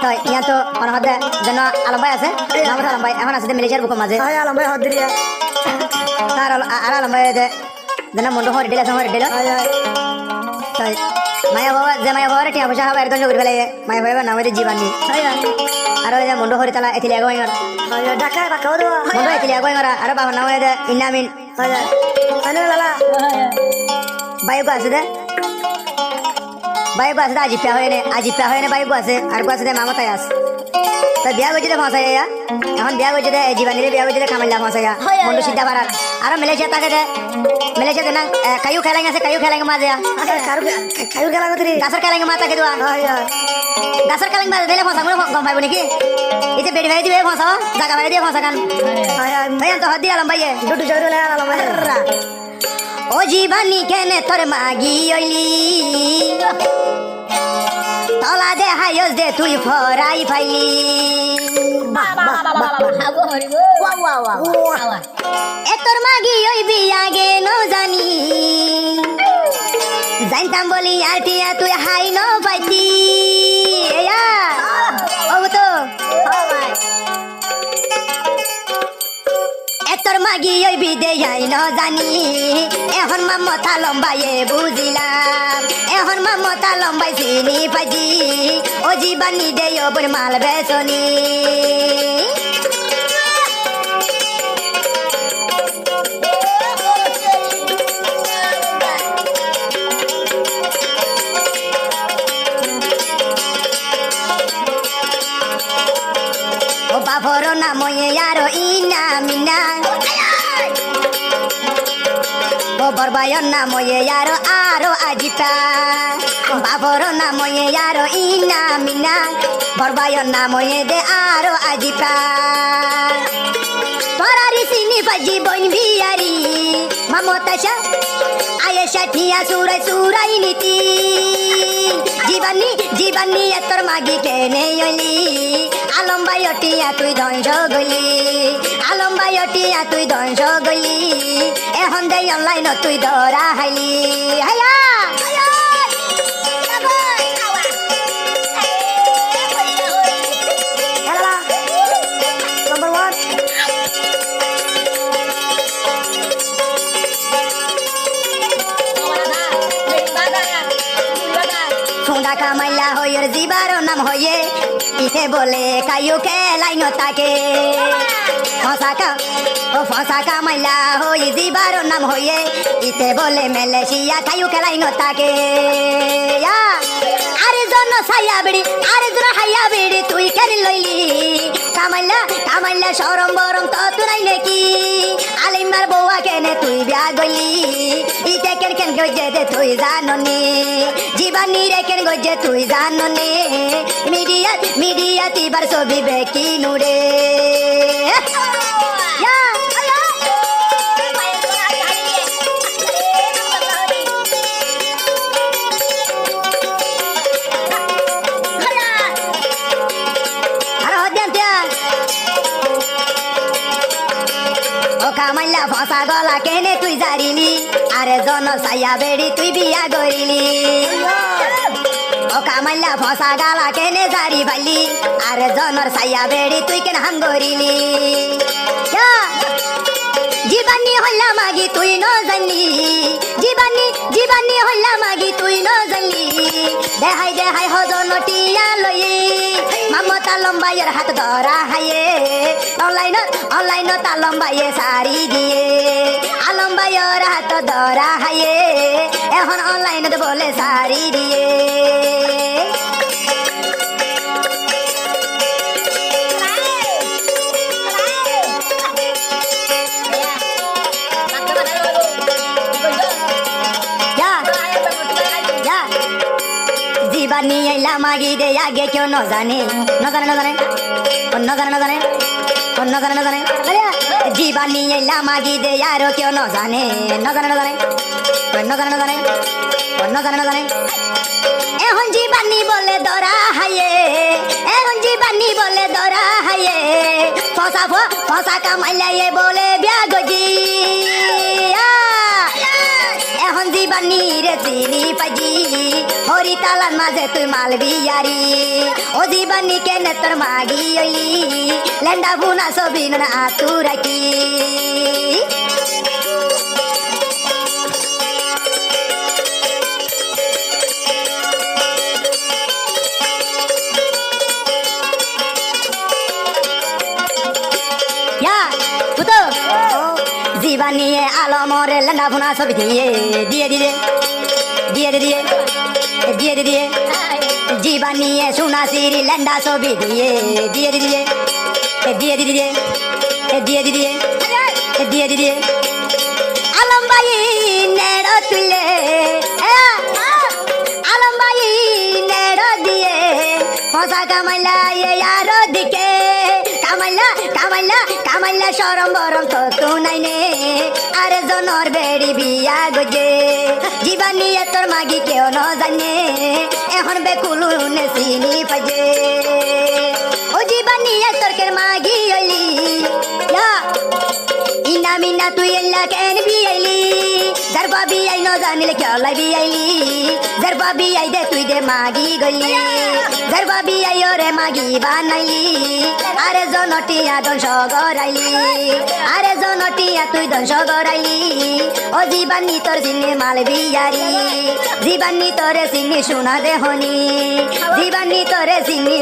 তো ইয়া তো অন হদে যেন আলম ভাই আছে নাম আলম ভাই এখন আছে মিলিশিয়ার বুক মাঝে হয় আলম ভাই হদ্রিয়া তার আলম ভাই যে যেন মন্ডো হরে দিলা হরে দিলা হয় হয় তো মায়া বাবা যে মায়া বাবা টিয়া পয়সা হবে একদম করে ফেলে মায়া বাবা নাম হইতে জীবানি হয় আর ওই যে মন্ডো হরে তালা এতিলি আগে আর হয় ঢাকা ঢাকাও দেওয়া মন্ডো এতিলি আগে আর বাবার নাম হইতে ইনামিন হয় হয় লালা বাইকো আছে দে বাইকো আছে আজিপা হয় না বাইকো আছে আর কো আছে দে মামতাই আছে তো বিয়া গেছে ফসাই এখন বিয়া গেছে দে জীবানিরে বিয়া গেছে কামাইলা ফসাইয়া মন্ডু সিদ্ধা পারার আর মালয়েশিয়া তাকে দে মালয়েশিয়া না কায়ু খেলাঙ্গে আছে কায়ু খেলাঙ্গে মাজে খায়ু খেলা কতরি গাছের খেলাঙ্গে মা তাকে দেওয়া হয় হয় গাছের খেলাঙ্গে মাঝে দিলে ফসা গম পাইব নাকি এতে বেড়ি ভাই দিবে ফসা জাগা ভাই দিয়ে ফসা কান হয় হয় ভাই তো হদি আলম ভাইয়ে দুটো জরুরি আলম ভাই ও জীবানি কেনে তোর মাগি ওইলি তলা দে হাইস দে তুই ফরাই ফাইলি এ তোর মাগি ওই বিয়াগে ন জানি জানতাম বলি আর টিয়া তুই হাই ন পাইতি ও তো তোর মাগি ওই বিদে যাই ন জানি এখন মামতা লম্বাইয়ে বুঝিলাম এখন মামতা লম্বাই চিনি পাইছি ও জীবানি দে ওপর মাল বেচনি ও বাপর নাম আর ইনা মিনা ও বরবায়র নাম আরো আজিপা বাপর নাম আর ইনা মিনা বরবায়র নাম দে আরো আজিপা তোরারি চিনি পাজি বইন বিয়ারি মামতাশা আয়েশা ঠিয়া সুরাই নীতি জীবানি তোর মাগি কেনে অলি আলম ভাই টিয়া তুই ধ্বংস গলি আলম ভাই টিয়া তুই ধ্বংস গলি এখন দে অনলাইন তুই ধরা হাইলি হাইয়া নাম্বার 1 সোনা কামাইলা হইয়ের জীবার নাম হইয়ে ইতে বলে কায়ু খেলাইন তাকে ফসা কামাইলা হই জীবার নাম হইয়ে ইতে বলে মালয়েশিয়া কায়ু খেলাইন তাকে আরে জন ছায়া বেড়ি আরে জন হাইয়া বেড়ি তুই কেন লইলি কামাইলা সরম বরম তো তুই নাকি আলিমার বউয়া কেনে তুই বিয়া গলি ইতে কেন গজে দে তুই জাননি জীবানি রে কেন গজে তুই জাননি মিডিয়া তিবার ছবি বেকি নুরে কামাইলা ফসা গলা কেনে তুই জারিলি আরে জন ছায়া বেড়ি তুই বিয়া গরিলি ও কামাইলা ফসা গালা কেনে জারি ভাইলি আরে জনর ছায়া বেড়ি তুই কেন হাম গরিলি জীবানি হইলা মাগি তুই ন জানলি জীবানি হইলা মাগি তুই ন জানলি দেহাই হজন টিয়া লই মামতা লম্বাইয়ের হাত ধরা হাইয়ে অনলাইন তা লম্বাইয়ে সারি দিয়ে আলম ভাইয়ের হাত ধরা হাইয়ে এখন অনলাইনত বলে সারি দিয়ে জীবানি আইলা মাগি দে আগে কেউ ন জানে জীবানি আইলা মাগি দে আর কেউ ন জানে এখন জীবানি বলে দরা হাইয়ে ফসা কামাইলা বলে বিয়া গজি এখন জীবানী রে চিনি পাজি হরি তালার মাঝে তুই মাল বিয়ারি ও জীবানী কেনে তোর মাগি হইলি লেন্ডা বুনা ছবি না আতু রাখি জীবানী আলমরে লেন্ডা বুনা ছবি দিয়ে দিয়ে দিয়ে দিয়ে দিয়ে দিয়ে দিয়ে জীবানী সোনা সিরি লেন্ডা ছবি দিয়ে দিয়ে দিয়ে দিয়ে দিয়ে দিয়ে দিয়ে দিয়ে দিয়ে আলম ভাই নেড় তুলে আলম ভাই নেড় দিয়ে ফসা কামাইলা আর দিকে কামাইলা কামাইলা কামাইলা সরম বরম তো তু নাই নে আরে জনর বেড়ি বিয়া গজে জীবানী তোর মাগি কেউ ন জানে এখন বেকুলু নে চিনি পাজে ও জীবানী তোর কের মাগি হইলি ইনা মিনা তুই এল্লা কেন বিয়াইলি যার বাবি আই ন জানিলে কেউ লাই বিয়াইলি যার বাবি আই দে তুই দে মাগি গলি যার বাবি আই ওরে মাগি বানাইলি আরে জনটিয়া দংশ গরাইলি আরে জনটিয়া তুই দংশ গরাইলি ও জীবানী তোর চিনি মাল বিয়ারি জীবানী তোরে চিনি সোনা দেহনি জীবানী তোরে চিনি